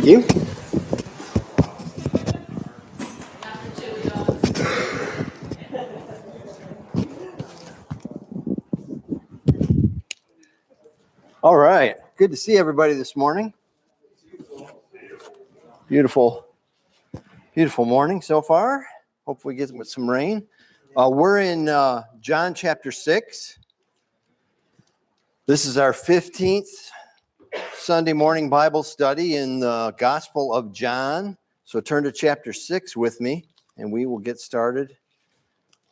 you. All right. Good to see everybody this morning. Beautiful morning so far. Hopefully get with some rain. We're in John chapter 6. This is our 15th Sunday morning Bible study in the Gospel of John. So turn to chapter 6 with me, and we will get started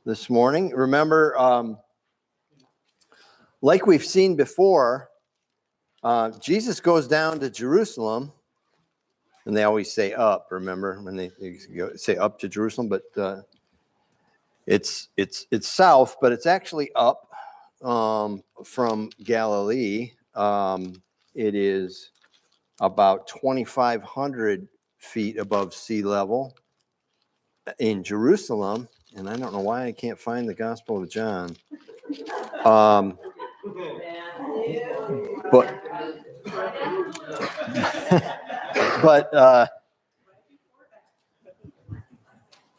this morning. Remember, like we've seen before, Jesus goes down to Jerusalem, and they always say up, remember, when they say up to Jerusalem, but it's south, but it's actually up from Galilee. It is about 2,500 feet above sea level in Jerusalem, and I don't know why I can't find the Gospel of John.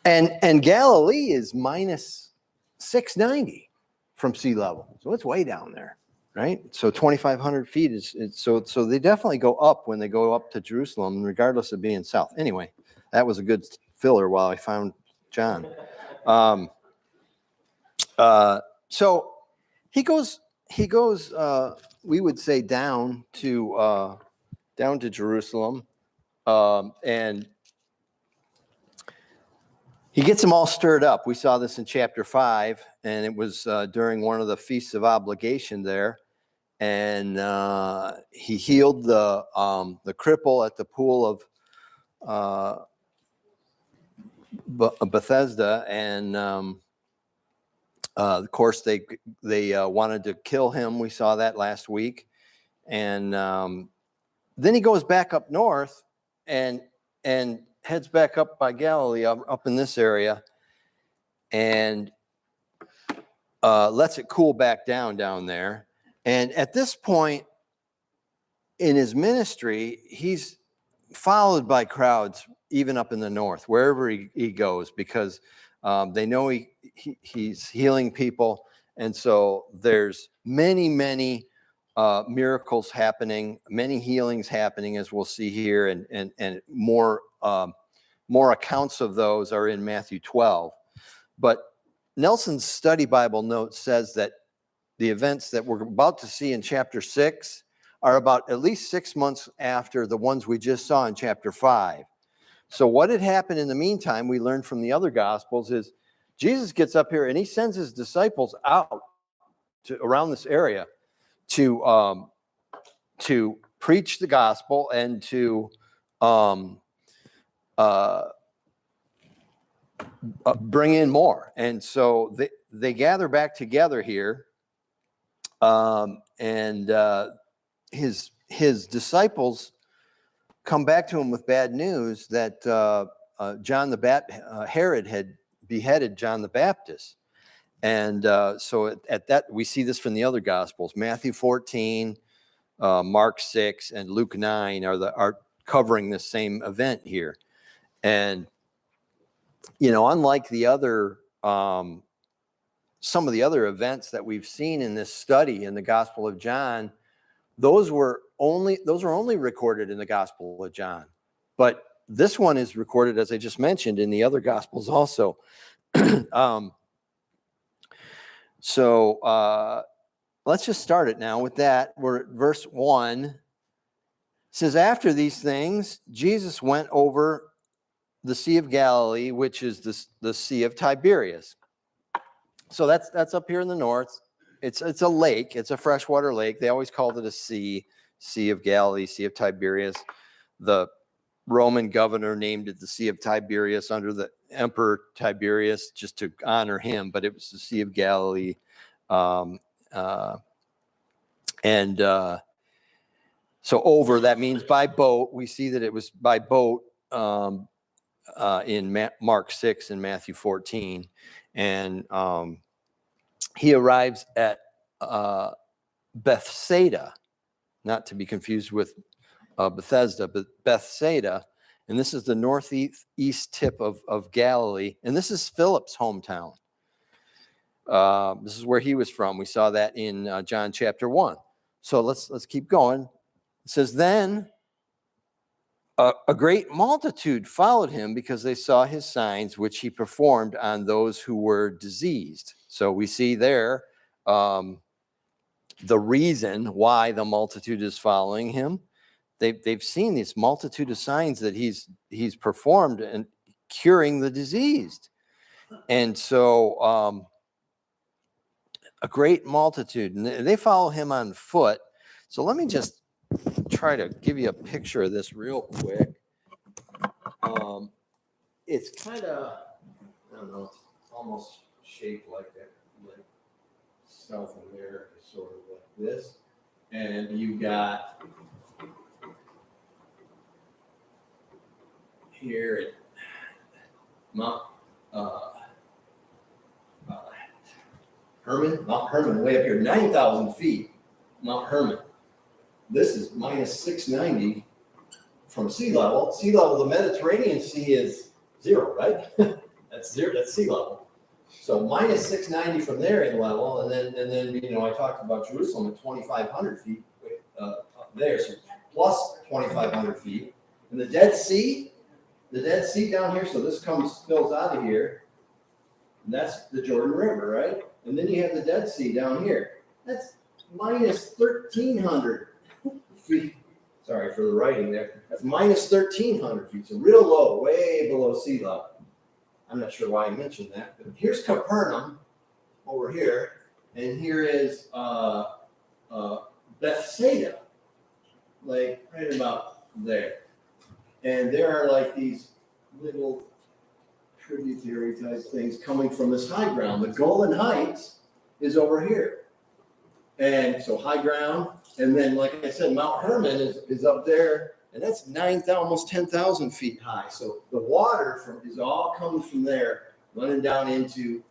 And Galilee is minus 690 from sea level, so it's way down there, right? So 2,500 feet is so they definitely go up when they go up to Jerusalem, regardless of being south. Anyway, that was a good filler while I found John. So he goes. We would say down to Jerusalem, and he gets them all stirred up. We saw this in chapter 5, and it was during one of the feasts of obligation there, and he healed the cripple at the pool of Bethesda, and of course they wanted to kill him. We saw that last week, and then he goes back up north and heads back up by Galilee, up in this area, and lets it cool back down there. And at this point in his ministry, he's followed by crowds, even up in the north, wherever he goes, because they know he's healing people. And so there's many miracles happening, many healings happening, as we'll see here, and more accounts of those are in Matthew 12. But Nelson's study Bible note says that the events that we're about to see in chapter 6 are about at least 6 months after the ones we just saw in chapter 5. So what had happened in the meantime, we learned from the other Gospels, is Jesus gets up here and he sends his disciples out around this area to preach the gospel and to bring in more. And so they gather back together here, and his disciples come back to him with bad news that Herod had beheaded John the Baptist. And so at that, we see this from the other Gospels. Matthew 14, Mark 6, and Luke 9 are covering the same event here. And, unlike the other, some of the other events that we've seen in this study in the Gospel of John, those were only recorded in the Gospel of John. But this one is recorded, as I just mentioned, in the other Gospels also. So let's just start it now with that. We're at verse 1. It says, after these things, Jesus went over the Sea of Galilee, which is the Sea of Tiberias. So that's up here in the north. It's a lake. It's a freshwater lake. They always called it a sea of Galilee, Sea of Tiberias. The Roman governor named it the Sea of Tiberias under the Emperor Tiberius, just to honor him, but it was the Sea of Galilee. So over, that means by boat. We see that it was by boat in Mark 6 and Matthew 14. And he arrives at Bethsaida, not to be confused with Bethesda, Bethsaida, and this is the northeast tip of Galilee, and this is Philip's hometown. This is where he was from. We saw that in John chapter 1. So let's keep going. It says, then a great multitude followed him because they saw his signs, which he performed on those who were diseased. So we see there the reason why the multitude is following him. They've seen this multitude of signs that he's performed and curing the diseased. And so a great multitude, and they follow him on foot. So let me just try to give you a picture of this real quick. It's kind of, I don't know, it's almost shaped like that, like South America, sort of like this. And you got here at Mount Hermon, way up here, 9,000 feet, Mount Hermon. This is minus 690 from sea level. Sea level, the Mediterranean Sea is 0, right? That's 0, that's sea level. So minus 690 from there in level, and then I talked about Jerusalem at 2,500 feet up there, so plus 2,500 feet. And the Dead Sea down here, so this spills out of here, and that's the Jordan River, right? And then you have the Dead Sea down here. That's minus 1,300 feet. Sorry for the writing there. That's minus 1,300 feet. So real low, way below sea level. I'm not sure why I mentioned that. But here's Capernaum over here. And here is Bethsaida, like right about there. And there are like these little tributary type things coming from this high ground. The Golan Heights is over here. And so high ground, and then like I said, Mount Hermon is up there, and that's 9,000, almost 10,000 feet high. So the water is all coming from there, running down into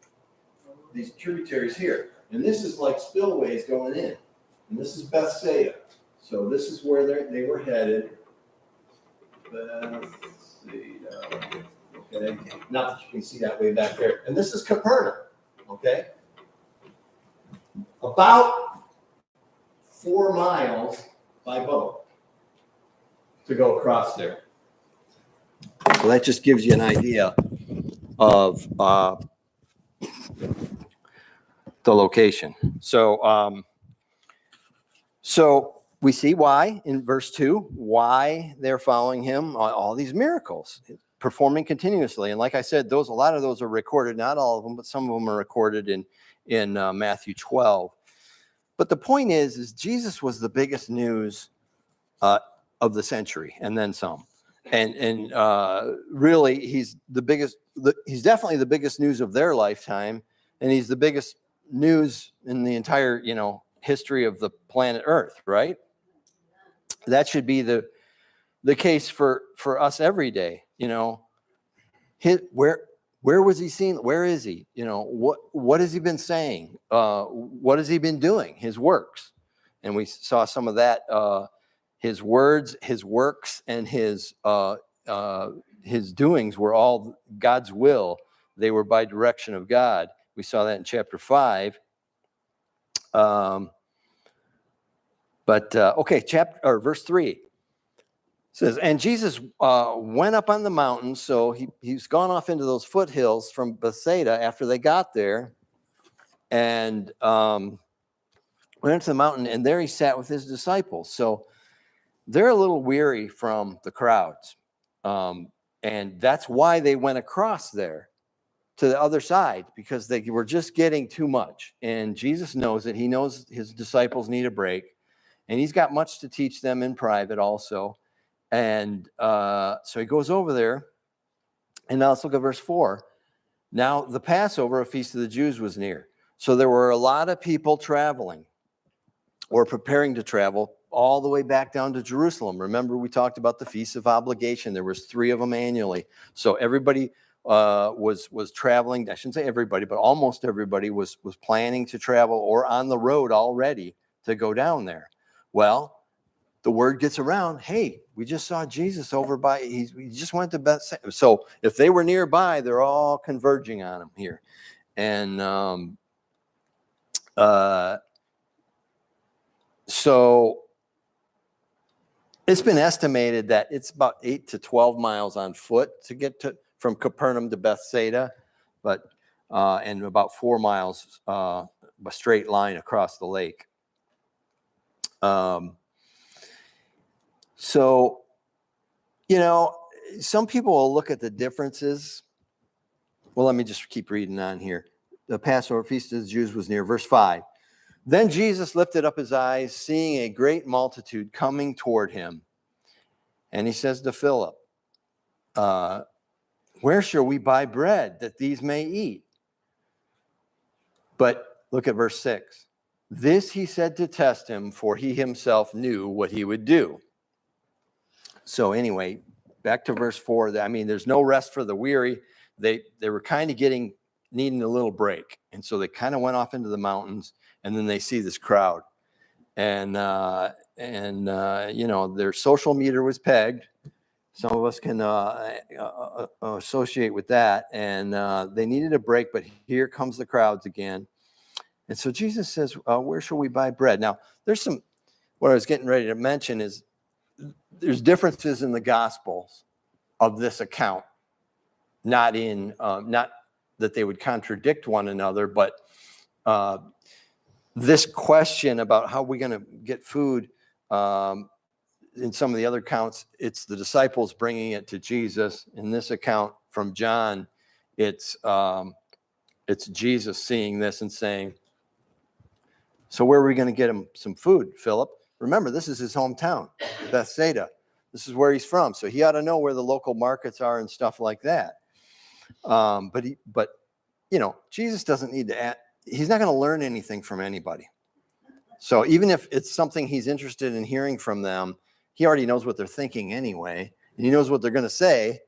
these tributaries here. And this is like spillways going in. And this is Bethsaida. So this is where they were headed. Bethsaida. Okay. Not that you can see that way back there. And this is Capernaum. Okay. About 4 miles by boat to go across there. So that just gives you an idea of the location. So we see why in verse 2, why they're following him, all these miracles, performing continuously. And like I said, a lot of those are recorded, not all of them, but some of them are recorded in Matthew 12. But the point is Jesus was the biggest news of the century, and then some. And really, he's the biggest. He's definitely the biggest news of their lifetime, and he's the biggest news in the entire, history of the planet Earth. Right? That should be the case for us every day. Where was he seen? Where is he? What has he been saying? What has he been doing? His works. And we saw some of that, his words, his works, and his doings were all God's will. They were by direction of God. We saw that in chapter 5. Verse 3. Says, and Jesus went up on the mountain, so he's gone off into those foothills from Bethsaida after they got there, and went into the mountain, and there he sat with his disciples. So they're a little weary from the crowds, and that's why they went across there to the other side, because they were just getting too much. And Jesus knows it. He knows his disciples need a break, and he's got much to teach them in private also. And so he goes over there, and now let's look at verse 4. Now the Passover, a feast of the Jews, was near. So there were a lot of people traveling or preparing to travel all the way back down to Jerusalem. Remember, we talked about the Feast of Obligation. There was 3 of them annually. So everybody was traveling. I shouldn't say everybody, but almost everybody was planning to travel or on the road already to go down there. Well, the word gets around, hey, we just saw Jesus over by, he just went to Bethsaida. So if they were nearby, they're all converging on him here. And so it's been estimated that it's about 8 to 12 miles on foot to get to from Capernaum to Bethsaida, but and about 4 miles a straight line across the lake. So, you know, some people will look at the differences. Well, let me just keep reading on here. The Passover feast of the Jews was near, verse 5. Then Jesus lifted up his eyes, seeing a great multitude coming toward him. And he says to Philip, where shall we buy bread that these may eat? But look at verse 6. This he said to test him, for he himself knew what he would do. So anyway, back to verse 4. I mean, there's no rest for the weary. They were kind of needing a little break. And so they kind of went off into the mountains, and then they see this crowd. And you know, their social meter was pegged. Some of us can associate with that. And they needed a break, but here comes the crowds again. And so Jesus says, where shall we buy bread? Now, there's what I was getting ready to mention is there's differences in the Gospels of this account. Not that they would contradict one another, but this question about how we're going to get food, in some of the other accounts, it's the disciples bringing it to Jesus. In this account from John, it's Jesus seeing this and saying, so where are we going to get him some food, Philip? Remember, this is his hometown, Bethsaida. This is where he's from. So he ought to know where the local markets are and stuff like that. But you know, Jesus doesn't need to he's not going to learn anything from anybody. So even if it's something he's interested in hearing from them, he already knows what they're thinking anyway. And he knows what they're going to say,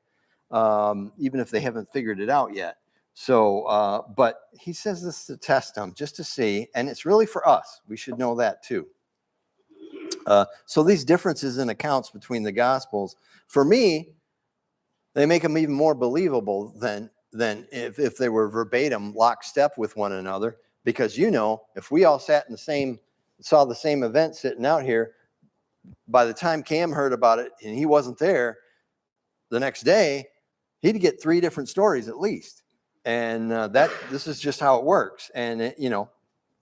even if they haven't figured it out yet. So, but he says this to test them, just to see. And it's really for us. We should know that too. So these differences in accounts between the Gospels, for me, they make them even more believable than if they were verbatim lockstep with one another. Because, you know, if we all sat in saw the same event sitting out here, by the time Cam heard about it and he wasn't there the next day, he'd get 3 different stories at least. And this is just how it works. And, you know,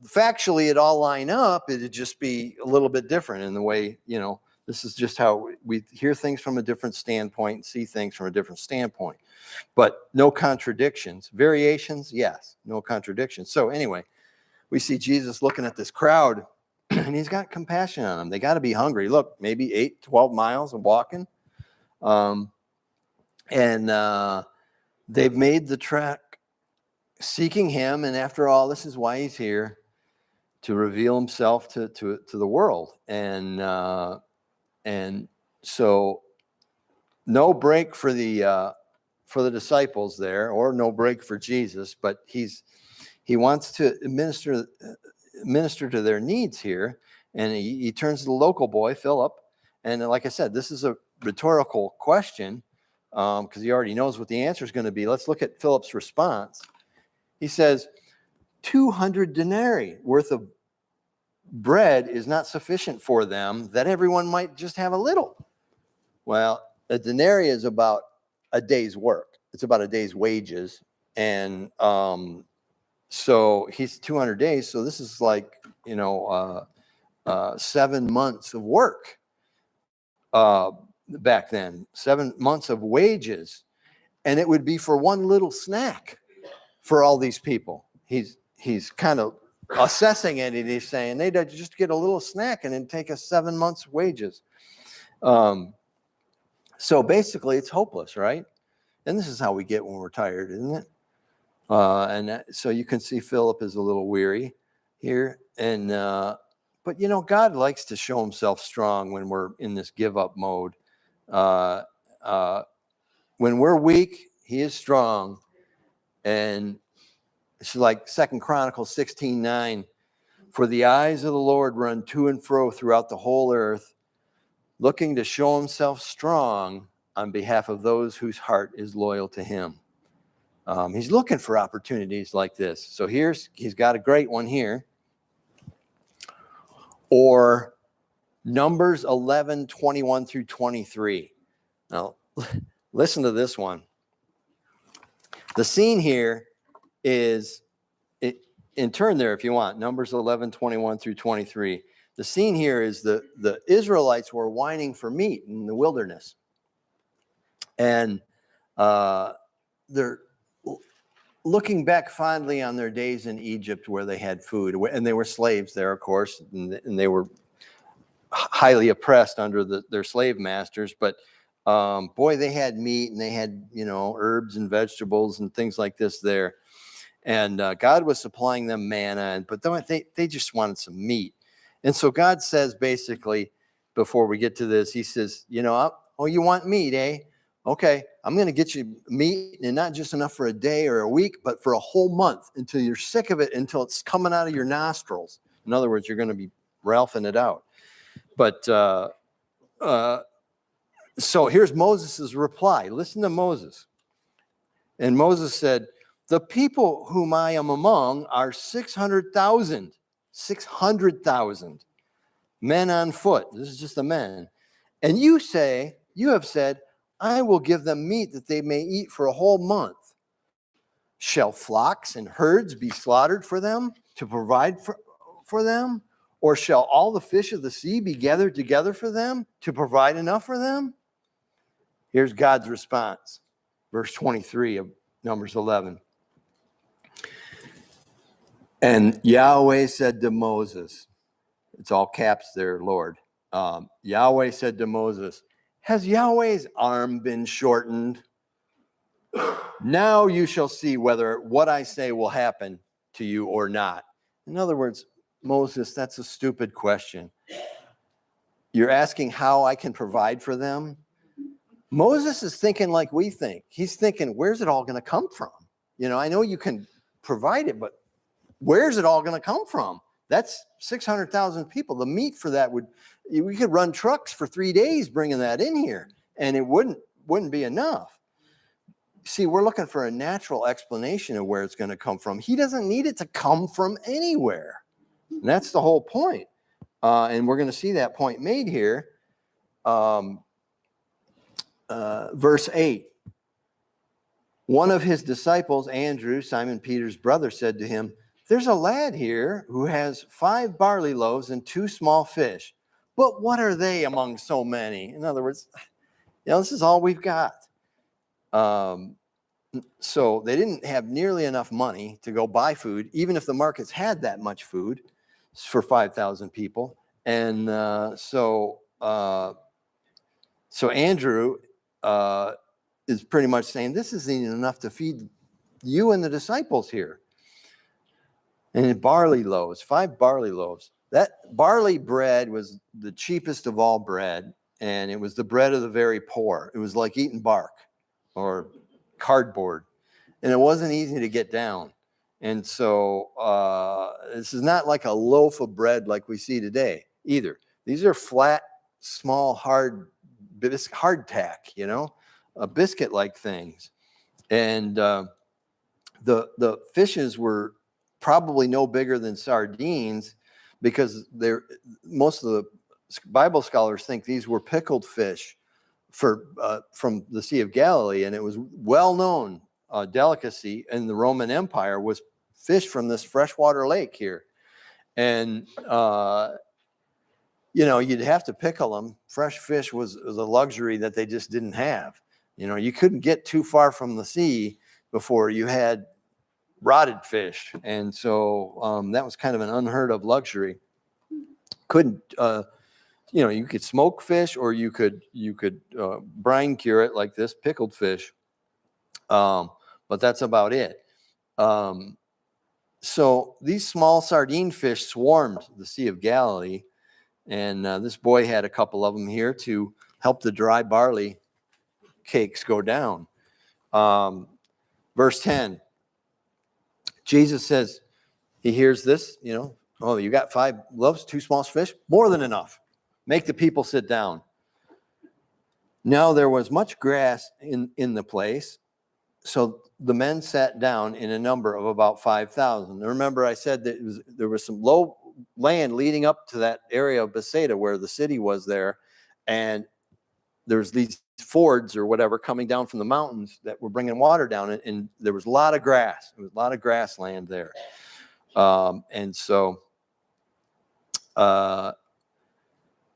factually it all line up. It'd just be a little bit different in the way, you know, this is just how we hear things from a different standpoint and see things from a different standpoint. But no contradictions. Variations, yes, no contradictions. So anyway, we see Jesus looking at this crowd, and he's got compassion on them. They got to be hungry. Look, maybe 8, 12 miles of walking. And they've made the trek seeking him. And after all, this is why he's here, to reveal himself to the world. And so no break for the disciples there, or no break for Jesus, but he wants to minister to their needs here. And he turns to the local boy, Philip. And like I said, this is a rhetorical question, because he already knows what the answer is going to be. Let's look at Philip's response. He says, 200 denarii worth of bread is not sufficient for them, that everyone might just have a little. Well, a denarii is about a day's work. It's about a day's wages. And so he's 200 days. So this is like, 7 months of work back then, 7 months of wages. And it would be for one little snack for all these people. He's kind of assessing it, and he's saying they'd just get a little snack and then take us 7 months' wages. So basically, it's hopeless, right? And this is how we get when we're tired, isn't it? So you can see Philip is a little weary here. And but, God likes to show himself strong when we're in this give-up mode. When we're weak, he is strong. And it's like 2 Chronicles 16:9. For the eyes of the Lord run to and fro throughout the whole earth, looking to show himself strong on behalf of those whose heart is loyal to him. He's looking for opportunities like this. So he's got a great one here. Or Numbers 11, 21 through 23. Now, listen to this one. The scene here is, in turn there if you want, Numbers 11, 21 through 23. The scene here is the Israelites were whining for meat in the wilderness. And they're looking back fondly on their days in Egypt where they had food. And they were slaves there, of course, and they were highly oppressed under their slave masters. But boy, they had meat and they had, herbs and vegetables and things like this there. And God was supplying them manna, but they just wanted some meat. And so God says, basically, before we get to this, he says, oh, you want meat, eh? Okay, I'm going to get you meat, and not just enough for a day or a week, but for a whole month until you're sick of it, until it's coming out of your nostrils. In other words, you're going to be Ralphing it out. But so here's Moses' reply. Listen to Moses. And Moses said, the people whom I am among are 600,000 men on foot. This is just the men. And you have said, I will give them meat that they may eat for a whole month. Shall flocks and herds be slaughtered for them to provide for them? Or shall all the fish of the sea be gathered together for them to provide enough for them? Here's God's response. Verse 23 of Numbers 11. And Yahweh said to Moses, it's all caps there, Lord. Yahweh said to Moses, has Yahweh's arm been shortened? Now you shall see whether what I say will happen to you or not. In other words, Moses, that's a stupid question. You're asking how I can provide for them? Moses is thinking like we think. He's thinking, where's it all going to come from? I know you can provide it, but where's it all going to come from? That's 600,000 people. The meat for that we could run trucks for 3 days bringing that in here, and it wouldn't be enough. See, we're looking for a natural explanation of where it's going to come from. He doesn't need it to come from anywhere. And that's the whole point. And we're going to see that point made here. Verse 8. One of his disciples, Andrew, Simon Peter's brother, said to him, there's a lad here who has 5 barley loaves and 2 small fish. But what are they among so many? In other words, this is all we've got. So they didn't have nearly enough money to go buy food, even if the markets had that much food for 5,000 people. And so Andrew is pretty much saying, this isn't enough to feed you and the disciples here. And barley loaves, 5 barley loaves. That barley bread was the cheapest of all bread, and it was the bread of the very poor. It was like eating bark or cardboard, and it wasn't easy to get down. And so this is not like a loaf of bread like we see today either. These are flat, small, hardtack, biscuit-like things. And the fishes were probably no bigger than sardines, because most of the Bible scholars think these were pickled fish from the Sea of Galilee, and it was well-known delicacy in the Roman Empire was fish from this freshwater lake here. And you'd have to pickle them. Fresh fish was a luxury that they just didn't have. You couldn't get too far from the sea before you had rotted fish, and so that was kind of an unheard of luxury. Couldn't you could smoke fish, or you could brine cure it like this pickled fish, but that's about it. So these small sardine fish swarmed the Sea of Galilee, and this boy had a couple of them here to help the dry barley cakes go down. Verse 10. Jesus says, he hears this, oh, you got 5 loaves, 2 small fish, more than enough. Make the people sit down. Now there was much grass in the place, so the men sat down in a number of about 5,000. Remember, I said that there was some low land leading up to that area of Bethsaida where the city was there, and there's these fords or whatever coming down from the mountains that were bringing water down, and there was a lot of grass. There was a lot of grassland there, and so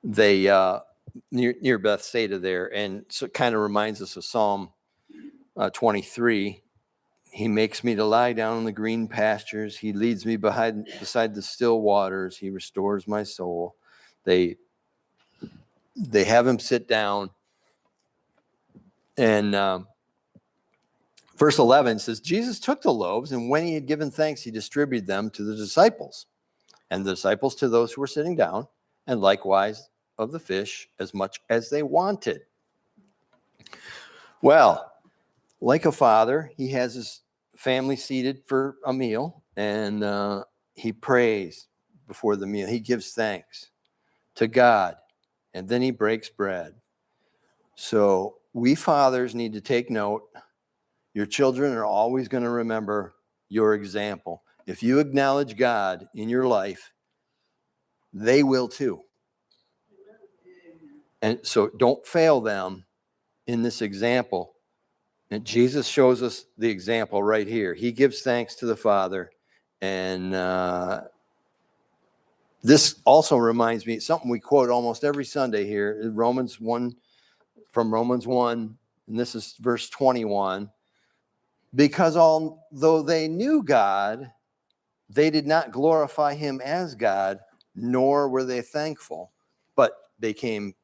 they near Bethsaida there, and so it kind of reminds us of Psalm 23. He makes me to lie down in the green pastures. He leads me beside the still waters. He restores my soul. They have him sit down. And verse 11 says, Jesus took the loaves, and when he had given thanks, he distributed them to the disciples, and the disciples to those who were sitting down, and likewise of the fish as much as they wanted. Well, like a father, he has his family seated for a meal, and he prays before the meal. He gives thanks to God, and then he breaks bread. So we fathers need to take note. Your children are always going to remember your example. If you acknowledge God in your life, they will too. And so don't fail them in this example. And Jesus shows us the example right here. He gives thanks to the Father. And this also reminds me, something we quote almost every Sunday here, from Romans 1, and this is verse 21. Because although they knew God, they did not glorify him as God, nor were they thankful, but they came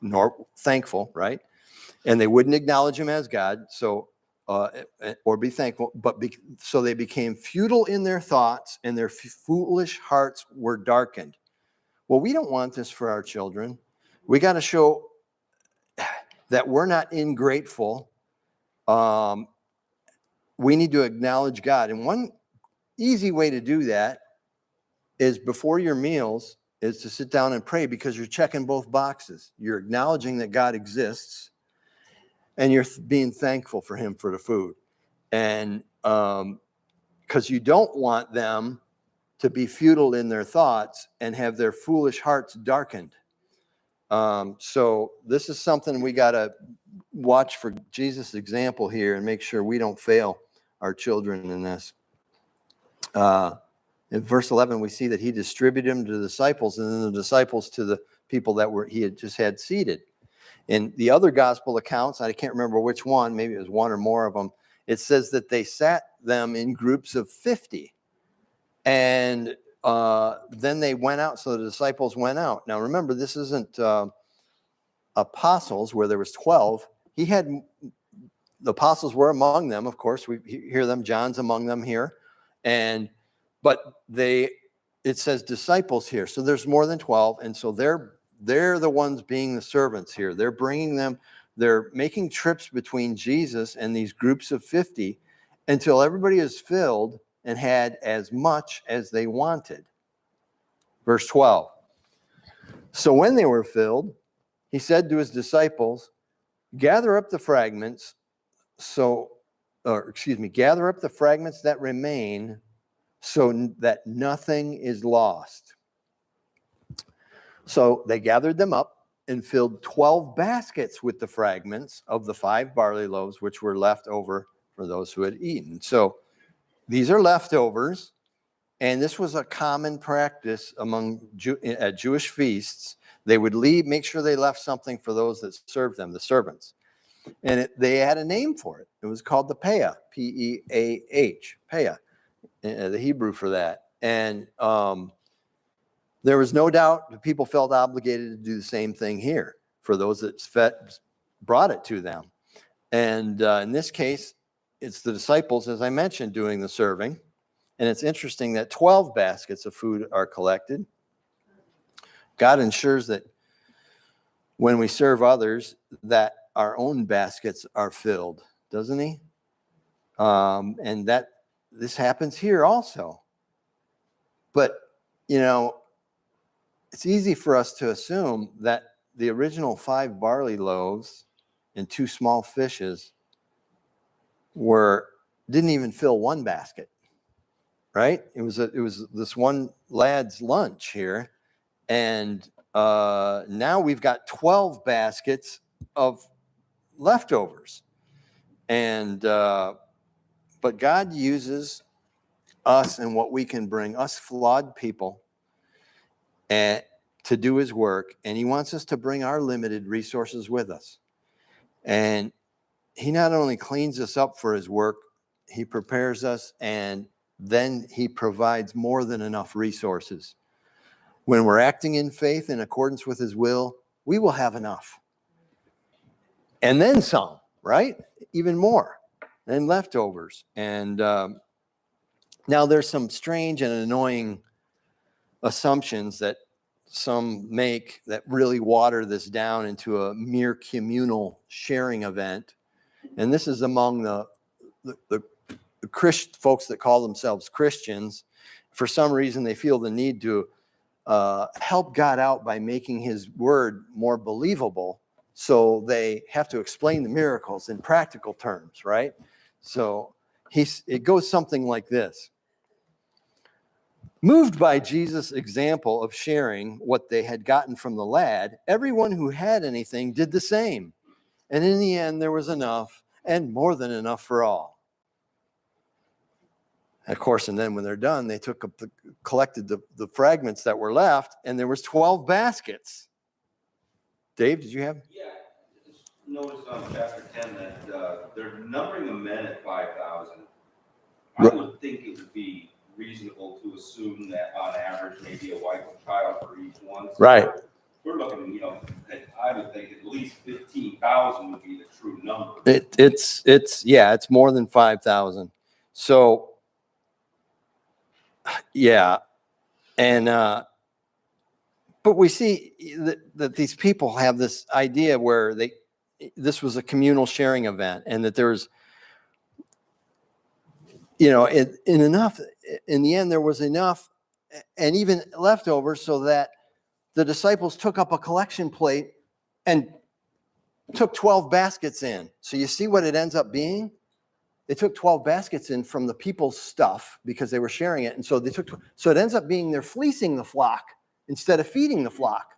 nor thankful, right? And they wouldn't acknowledge him as God, so or be thankful, so they became futile in their thoughts, and their foolish hearts were darkened. Well, we don't want this for our children. We got to show that we're not ingrateful. We need to acknowledge God. And one easy way to do that is before your meals is to sit down and pray, because you're checking both boxes. You're acknowledging that God exists, and you're being thankful for him for the food. And because you don't want them to be futile in their thoughts and have their foolish hearts darkened. So this is something we got to watch for Jesus' example here and make sure we don't fail our children in this. In verse 11, we see that he distributed them to the disciples, and then the disciples to the people that he had just had seated. In the other gospel accounts, I can't remember which one, maybe it was one or more of them, it says that they sat them in groups of 50. And then they went out, so the disciples went out. Now remember, this isn't apostles where there was 12. The apostles were among them, of course. We hear them, John's among them here. But it says disciples here, so there's more than 12, and so they're the ones being the servants here. They're bringing them, they're making trips between Jesus and these groups of 50 until everybody is filled and had as much as they wanted. Verse 12. So when they were filled, he said to his disciples, gather up the fragments that remain, so that nothing is lost. So they gathered them up and filled 12 baskets with the fragments of the 5 barley loaves, which were left over for those who had eaten. So these are leftovers, and this was a common practice at Jewish feasts. They would make sure they left something for those that served them, the servants. And they had a name for it. It was called the Peah, P-E-A-H, Peah, the Hebrew for that. And there was no doubt that people felt obligated to do the same thing here for those that brought it to them. And in this case, it's the disciples, as I mentioned, doing the serving. And it's interesting that 12 baskets of food are collected. God ensures that when we serve others, that our own baskets are filled, doesn't he? And that this happens here also. But, it's easy for us to assume that the original 5 barley loaves and 2 small fishes didn't even fill one basket, right? It was this one lad's lunch here, and now we've got 12 baskets of leftovers, and but God uses us and what we can bring, us flawed people, and to do his work, and he wants us to bring our limited resources with us. And he not only cleans us up for his work, he prepares us, and then he provides more than enough resources. When we're acting in faith in accordance with his will, we will have enough. And then some, right? Even more, and leftovers. And now there's some strange and annoying assumptions that some make that really water this down into a mere communal sharing event. And this is among the Christian folks that call themselves Christians. For some reason, they feel the need to help God out by making his word more believable. So they have to explain the miracles in practical terms, right? So it goes something like this. Moved by Jesus' example of sharing what they had gotten from the lad, everyone who had anything did the same. And in the end, there was enough, and more than enough for all. Of course, and then when they're done, they collected the fragments that were left, and there was 12 baskets. Dave, did you have? Yeah, notice on chapter 10 that they're numbering the men at 5,000. I would think it would be reasonable to assume that on average, maybe a wife and child for each one. So right. We're looking, I would think at least 15,000 would be the true number. It's more than 5,000. So, yeah. And, but we see that these people have this idea where this was a communal sharing event, and that there's, in the end, there was enough and even leftovers, so that the disciples took up a collection plate and took 12 baskets in. So you see what it ends up being? They took 12 baskets in from the people's stuff because they were sharing it. And so so it ends up being they're fleecing the flock instead of feeding the flock.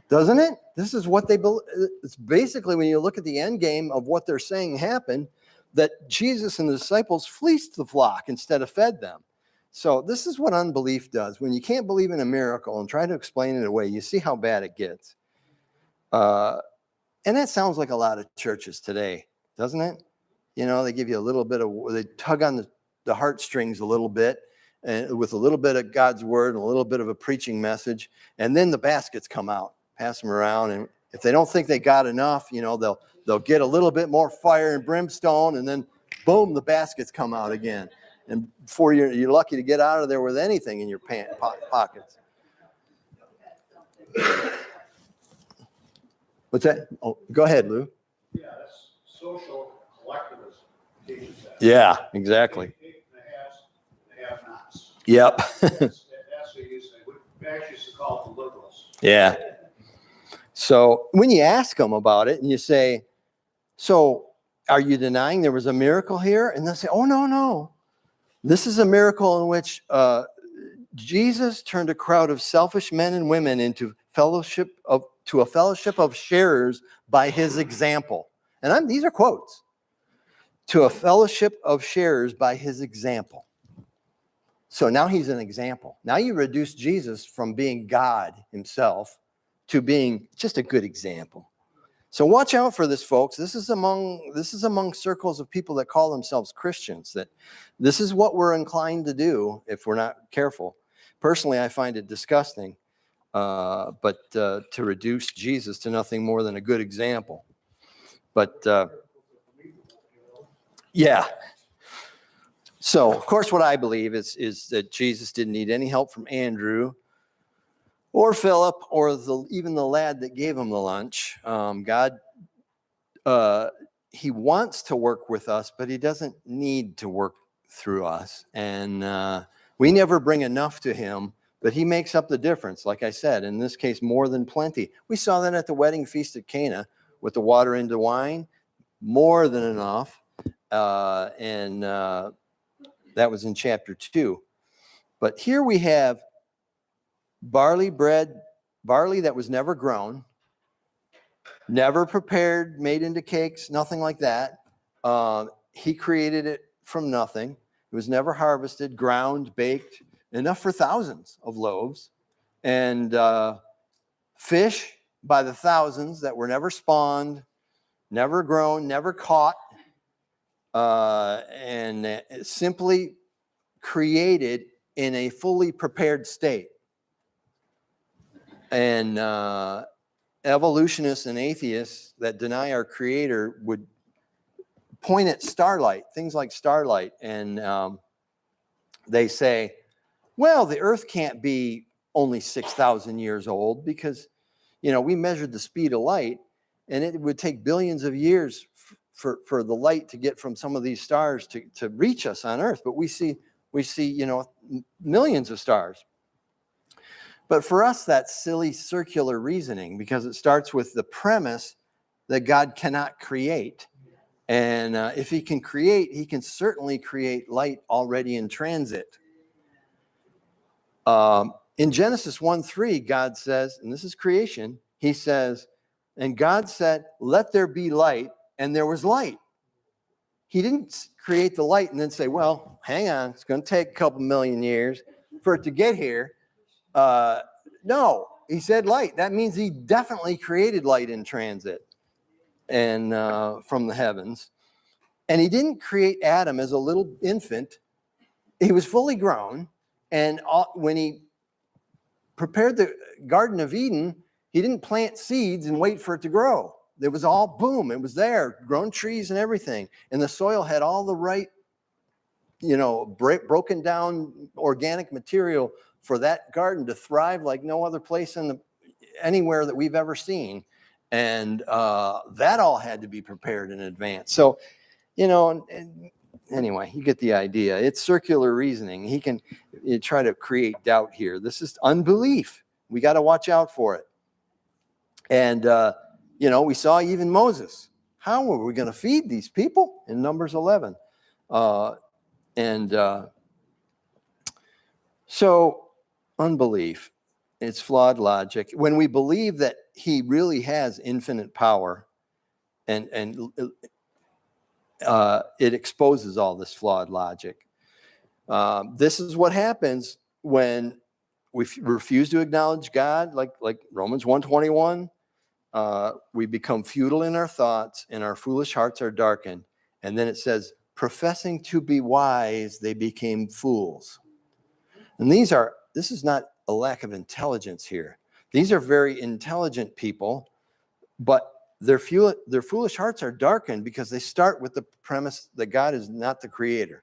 Doesn't it? This is what it's basically, when you look at the end game of what they're saying happened, that Jesus and the disciples fleeced the flock instead of fed them. So this is what unbelief does. When you can't believe in a miracle and try to explain it away, you see how bad it gets. And that sounds like a lot of churches today, doesn't it? They give you a little bit they tug on the heartstrings a little bit, and with a little bit of God's word and a little bit of a preaching message, and then the baskets come out, pass them around, and if they don't think they got enough, they'll get a little bit more fire and brimstone, and then boom, the baskets come out again. And before you're lucky to get out of there with anything in your pockets. What's that? Oh, go ahead, Lou. Yeah, that's social collectivism. Teaches that. Yeah, exactly. The have-nots. Yep. That's what you say. We actually used to call it the liberals. Yeah. So when you ask them about it and you say, so are you denying there was a miracle here? And they'll say, oh, no. This is a miracle in which Jesus turned a crowd of selfish men and women into a fellowship of sharers by his example. And these are quotes. To a fellowship of sharers by his example. So now he's an example. Now you reduce Jesus from being God himself to being just a good example. So watch out for this, folks. This is among circles of people that call themselves Christians, that this is what we're inclined to do if we're not careful. Personally, I find it disgusting, but to reduce Jesus to nothing more than a good example. But yeah. So, of course, what I believe is that Jesus didn't need any help from Andrew or Philip or even the lad that gave him the lunch. God, he wants to work with us, but he doesn't need to work through us. And we never bring enough to him But he makes up the difference, like I said, in this case, more than plenty. We saw that at the wedding feast at Cana with the water into wine, more than enough. And that was in chapter 2. But here we have barley that was never grown, never prepared, made into cakes, nothing like that. He created it from nothing. It was never harvested, ground, baked, enough for thousands of loaves. And fish by the thousands that were never spawned, never grown, never caught, and simply created in a fully prepared state. And evolutionists and atheists that deny our creator would point at starlight, things like starlight, and they say, well, the earth can't be only 6,000 years old because, we measured the speed of light, and it would take billions of years for the light to get from some of these stars to reach us on Earth. But we see, millions of stars. But for us, that's silly circular reasoning because it starts with the premise that God cannot create. And if he can create, he can certainly create light already in transit. In Genesis 1:3, God says, and this is creation, he says, and God said, let there be light, and there was light. He didn't create the light and then say, well, hang on, it's going to take a couple million years for it to get here. No, he said light. That means he definitely created light in transit and from the heavens. And he didn't create Adam as a little infant. He was fully grown. And when he prepared the Garden of Eden, he didn't plant seeds and wait for it to grow. It was all boom. It was there, grown trees and everything. And the soil had all the right, broken down organic material for that garden to thrive like no other place anywhere that we've ever seen. And that all had to be prepared in advance. So, anyway, you get the idea. It's circular reasoning. He can try to create doubt here. This is unbelief. We got to watch out for it. And, we saw even Moses. How were we going to feed these people in Numbers 11? So unbelief, it's flawed logic. When we believe that he really has infinite power and it exposes all this flawed logic. This is what happens when we refuse to acknowledge God, like Romans 1:21. We become futile in our thoughts, and our foolish hearts are darkened. And then it says, professing to be wise, they became fools. And this is not a lack of intelligence here. These are very intelligent people, but their foolish hearts are darkened because they start with the premise that God is not the creator.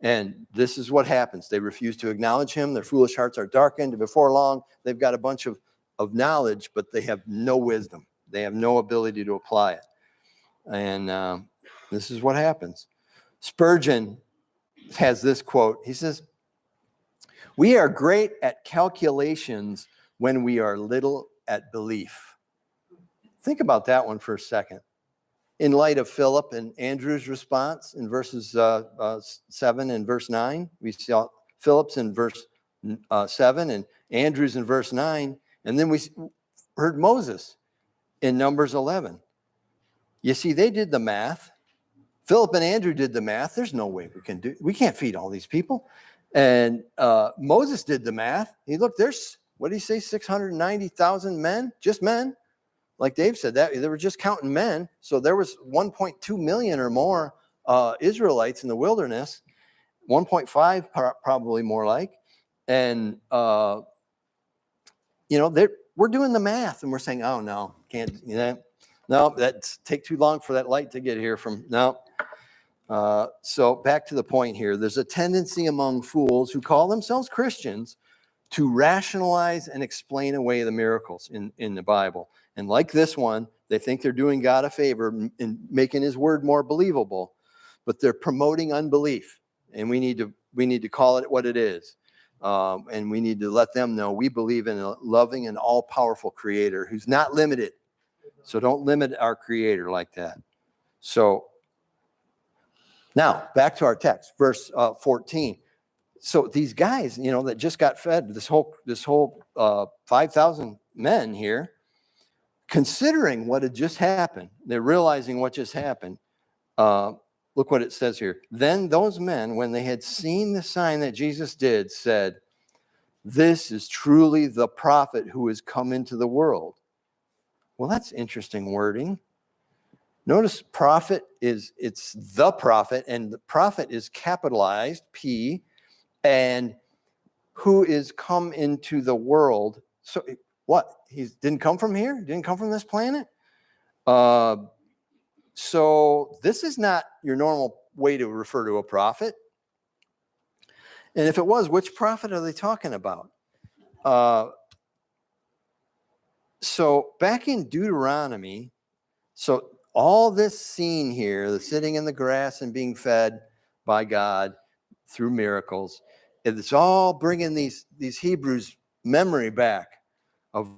And this is what happens. They refuse to acknowledge him. Their foolish hearts are darkened. And before long, they've got a bunch of knowledge, but they have no wisdom. They have no ability to apply it. And this is what happens. Spurgeon has this quote. He says, we are great at calculations when we are little at belief. Think about that one for a second. In light of Philip and Andrew's response in verses 7 and verse 9, we saw Philip's in verse 7 and Andrew's in verse 9. And then we heard Moses in Numbers 11. You see, they did the math. Philip and Andrew did the math. There's no way we can't feed all these people. And Moses did the math. He looked, what did he say, 690,000 men? Just men. Like Dave said, that they were just counting men. So there was 1.2 million or more Israelites in the wilderness, 1.5 probably more like. And, we're doing the math and we're saying, oh, no, can't, no, that's take too long for that light to get here no. So back to the point here. There's a tendency among fools who call themselves Christians to rationalize and explain away the miracles in the Bible. And like this one, they think they're doing God a favor in making his word more believable, but they're promoting unbelief. And we need to call it what it is. And we need to let them know we believe in a loving and all-powerful creator who's not limited. So don't limit our creator like that. So now back to our text, verse 14. So these guys, that just got fed, this whole 5,000 men here, considering what had just happened, they're realizing what just happened. Look what it says here. Then those men, when they had seen the sign that Jesus did, said, "This is truly the prophet who has come into the world." Well, that's interesting wording. Notice prophet it's the prophet, and the prophet is capitalized, P, and who is come into the world. So what? He didn't come from here? Didn't come from this planet? So this is not your normal way to refer to a prophet. And if it was, which prophet are they talking about? So back in Deuteronomy, so all this scene here, the sitting in the grass and being fed by God through miracles, it's all bringing these Hebrews memory back of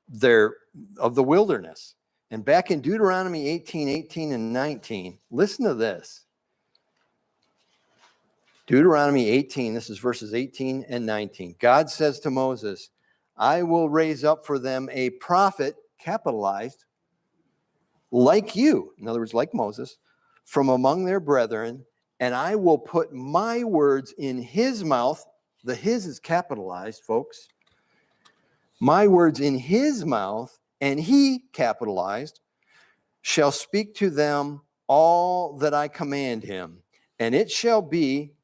the wilderness. And back in Deuteronomy 18 and 19, listen to this. Deuteronomy 18, this is verses 18 and 19. God says to Moses, "I will raise up for them a prophet," capitalized, "like you," in other words, like Moses, "from among their brethren, and I will put my words in his mouth." The his is capitalized, folks. "My words in his mouth, and he," capitalized, "shall speak to them all that I command him. And it shall be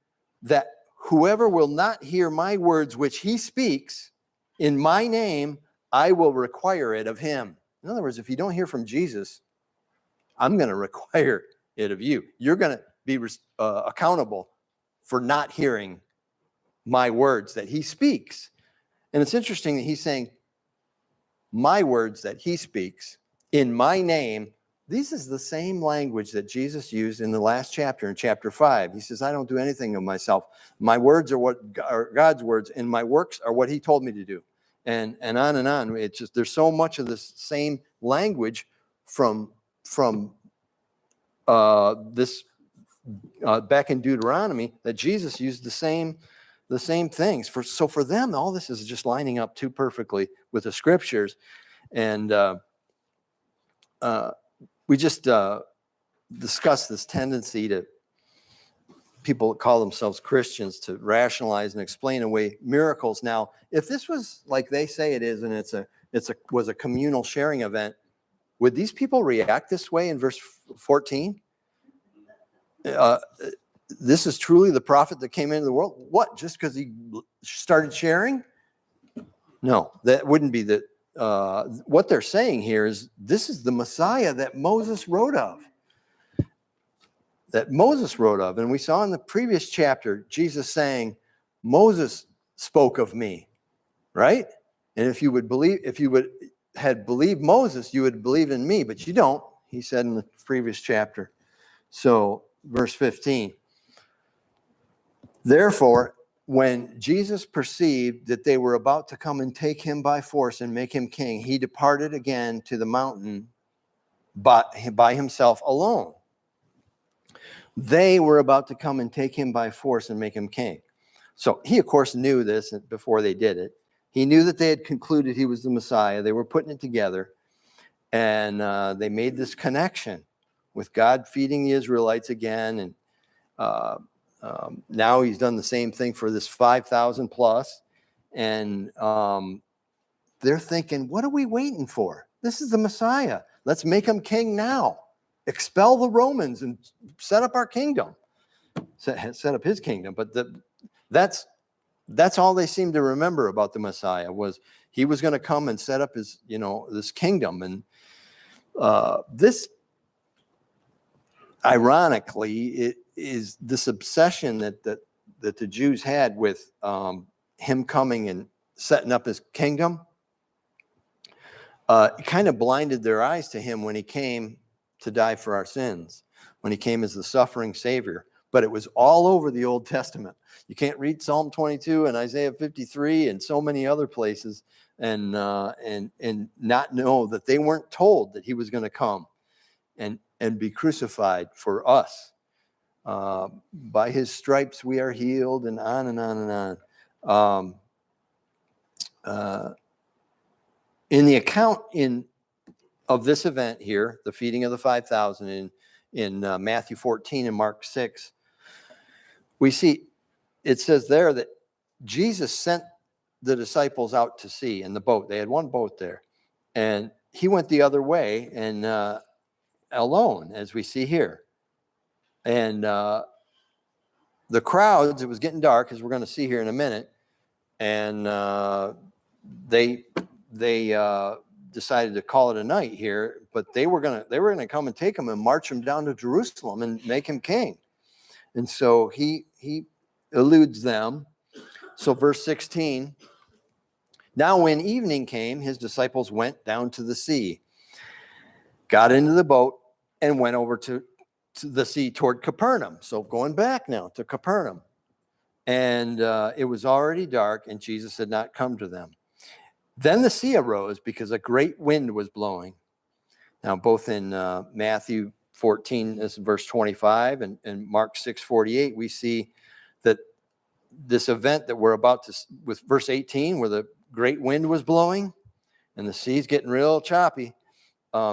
that whoever will not hear my words which he speaks in my name, I will require it of him." In other words, if you don't hear from Jesus, I'm going to require it of you. You're going to be accountable for not hearing my words that he speaks. And it's interesting that he's saying, my words that he speaks in my name. This is the same language that Jesus used in the last chapter, in chapter 5. He says, "I don't do anything of myself. My words are what are God's words, and my works are what he told me to do." And on and on. It's just, there's so much of this same language from this back in Deuteronomy that Jesus used the same things. So for them, all this is just lining up too perfectly with the scriptures. And we just discussed this tendency to people that call themselves Christians to rationalize and explain away miracles. Now, if this was like they say it is, and was a communal sharing event, would these people react this way in verse 14? This is truly the prophet that came into the world. What? Just because he started sharing? No, that wouldn't be the. What they're saying here is this is the Messiah that Moses wrote of. And we saw in the previous chapter, Jesus saying, "Moses spoke of me," right? And if you had believed Moses, you would believe in me, but you don't, he said in the previous chapter. So verse 15, "Therefore, when Jesus perceived that they were about to come and take him by force and make him king, he departed again to the mountain by himself alone." They were about to come and take him by force and make him king. So he, of course, knew this before they did it. He knew that they had concluded he was the Messiah. They were putting it together. And they made this connection with God feeding the Israelites again. And now he's done the same thing for this 5,000 plus. And they're thinking, what are we waiting for? This is the Messiah. Let's make him king now. Expel the Romans and set up our kingdom. Set up his kingdom. But that's all they seem to remember about the Messiah, was he was going to come and set up his, this kingdom. And this, ironically, it is this obsession that the Jews had with him coming and setting up his kingdom. It kind of blinded their eyes to him when he came to die for our sins, when he came as the suffering Savior. but it was all over the Old Testament. You can't read Psalm 22 and Isaiah 53 and so many other places and not know that they weren't told that he was going to come and be crucified for us. By his stripes we are healed, and on and on and on. In the account of this event here, the feeding of the 5,000 in Matthew 14 and Mark 6, we see it says there that Jesus sent the disciples out to sea in the boat. They had one boat there, and he went the other way and alone, as we see here. And the crowds, it was getting dark, as we're going to see here in a minute, and they decided to call it a night here, but they were gonna come and take him and march him down to Jerusalem and make him king. And so he eludes them. So verse 16, now when evening came, his disciples went down to the sea, got into the boat, and went over to the sea toward Capernaum. So going back now to Capernaum. And it was already dark, and Jesus had not come to them. Then the sea arose because a great wind was blowing. Now, both in Matthew 14, this is verse 25, and Mark 6:48, we see that this event that we're about to, with verse 18, where the great wind was blowing and the sea's getting real choppy,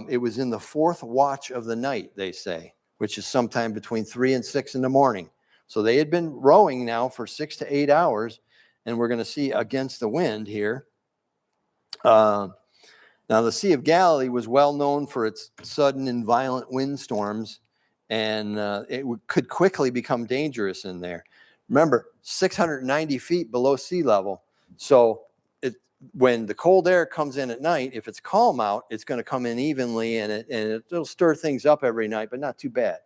it was in the fourth watch of the night, they say, which is sometime between 3 and 6 in the morning. So they had been rowing now for 6 to 8 hours, and we're going to see against the wind here. Now, the Sea of Galilee was well known for its sudden and violent windstorms, and it could quickly become dangerous in there. Remember, 690 feet below sea level. So when the cold air comes in at night, if it's calm out, it's going to come in evenly, and it'll stir things up every night, but not too bad.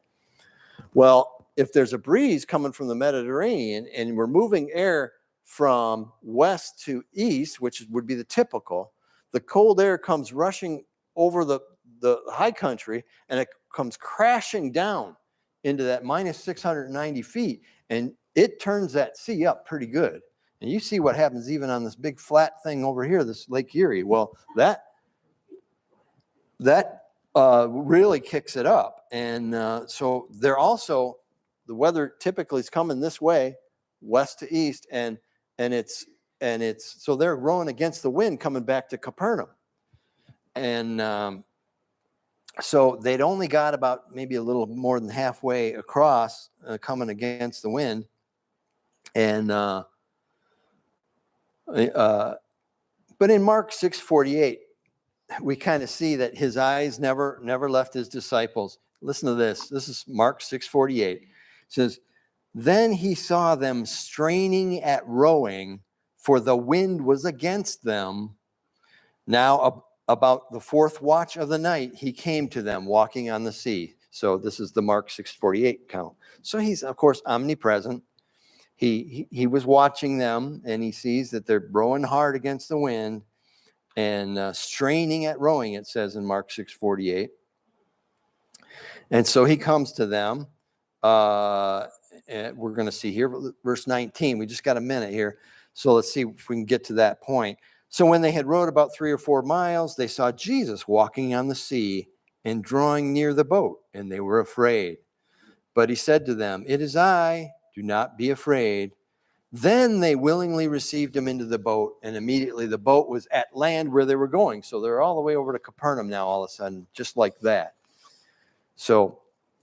Well, if there's a breeze coming from the Mediterranean and we're moving air from west to east, which would be the typical, the cold air comes rushing over the high country, and it comes crashing down into that minus 690 feet, and it turns that sea up pretty good. And you see what happens even on this big flat thing over here, this Lake Erie. Well, that really kicks it up. And so they're also, the weather typically is coming this way, west to east, and it's so they're rowing against the wind coming back to Capernaum. And so they'd only got about maybe a little more than halfway across, coming against the wind. And but in Mark 6:48, we kind of see that his eyes never left his disciples. Listen to this. This is Mark 6:48. It says, then he saw them straining at rowing, for the wind was against them. Now about the fourth watch of the night, he came to them walking on the sea. So this is the Mark 6:48 count. So he's, of course, omnipresent. He was watching them, and he sees that they're rowing hard against the wind and straining at rowing, it says in Mark 6:48. And so he comes to them. And we're going to see here, verse 19. We just got a minute here. So let's see if we can get to that point. So when they had rowed about 3 or 4 miles, they saw Jesus walking on the sea and drawing near the boat, and they were afraid. But he said to them, it is I, do not be afraid. Then they willingly received him into the boat, and immediately the boat was at land where they were going. So they're all the way over to Capernaum now, all of a sudden, just like that. So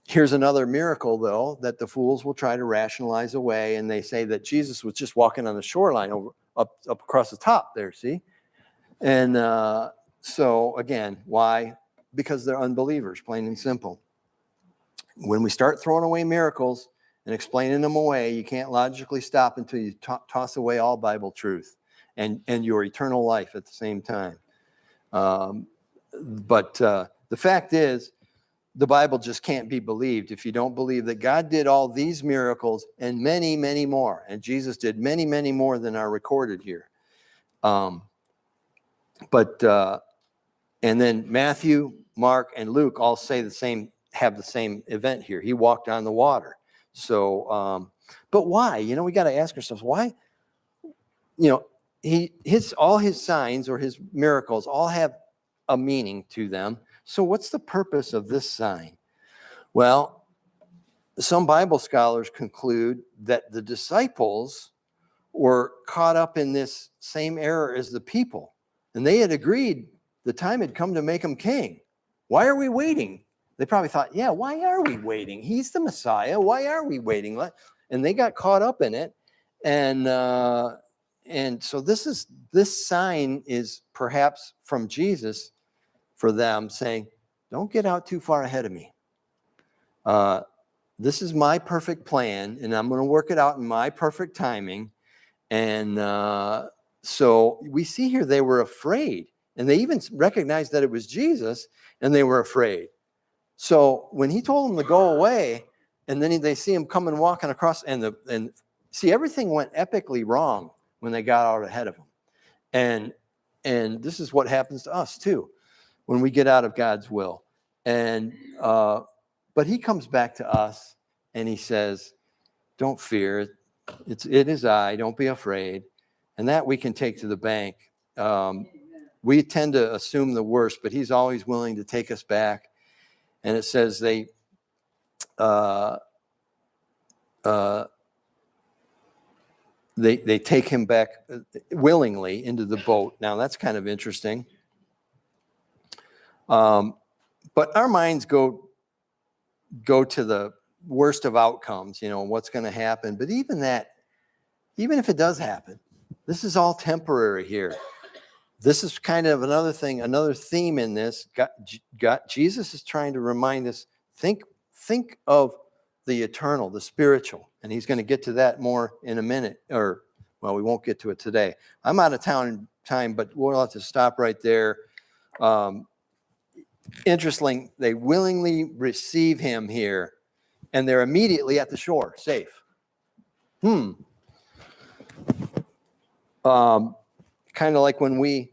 here's another miracle, though, that the fools will try to rationalize away, and they say that Jesus was just walking on the shoreline up across the top there, see? And so, again, why? Because they're unbelievers, plain and simple. When we start throwing away miracles and explaining them away, you can't logically stop until you toss away all Bible truth and your eternal life at the same time. But the fact is, the Bible just can't be believed if you don't believe that God did all these miracles and many, many more. And Jesus did many, many more than are recorded here. And then Matthew, Mark, and Luke all say have the same event here. He walked on the water. So, but why? You know, we got to ask ourselves why. You know, all his signs or his miracles all have a meaning to them. So, what's the purpose of this sign? Well, some Bible scholars conclude that the disciples were caught up in this same error as the people, and they had agreed the time had come to make him king. Why are we waiting? They probably thought, yeah, why are we waiting? He's the Messiah. Why are we waiting? And they got caught up in it. And so this sign is perhaps from Jesus for them, saying, don't get out too far ahead of me. This is my perfect plan, and I'm going to work it out in my perfect timing. And so we see here they were afraid, and they even recognized that it was Jesus, and they were afraid. So when he told them to go away, and then they see him coming walking across, and see, everything went epically wrong when they got out ahead of him. And this is what happens to us too when we get out of God's will. And but he comes back to us and he says, don't fear. It is I. Don't be afraid. And that we can take to the bank. We tend to assume the worst, but he's always willing to take us back. And it says they take him back willingly into the boat. Now that's kind of interesting. But our minds go to the worst of outcomes, you know, what's going to happen. But even if it does happen, this is all temporary here. This is kind of another theme in this. Jesus is trying to remind us, think of the eternal, the spiritual. And he's going to get to that more in a minute, we won't get to it today. I'm out of time, but we'll have to stop right there. Interesting, they willingly receive him here, and they're immediately at the shore, safe. Kind of like when we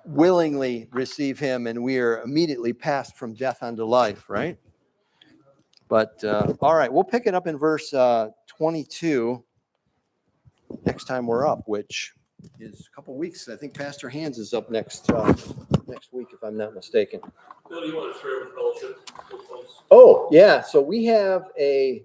willingly receive him and we are immediately passed from death unto life, right? But all right, we'll pick it up in verse 22 next time we're up, which is a couple weeks. I think Pastor Hans is up next week, if I'm not mistaken. Bill, you want to share with fellowship? Oh, yeah. So we have a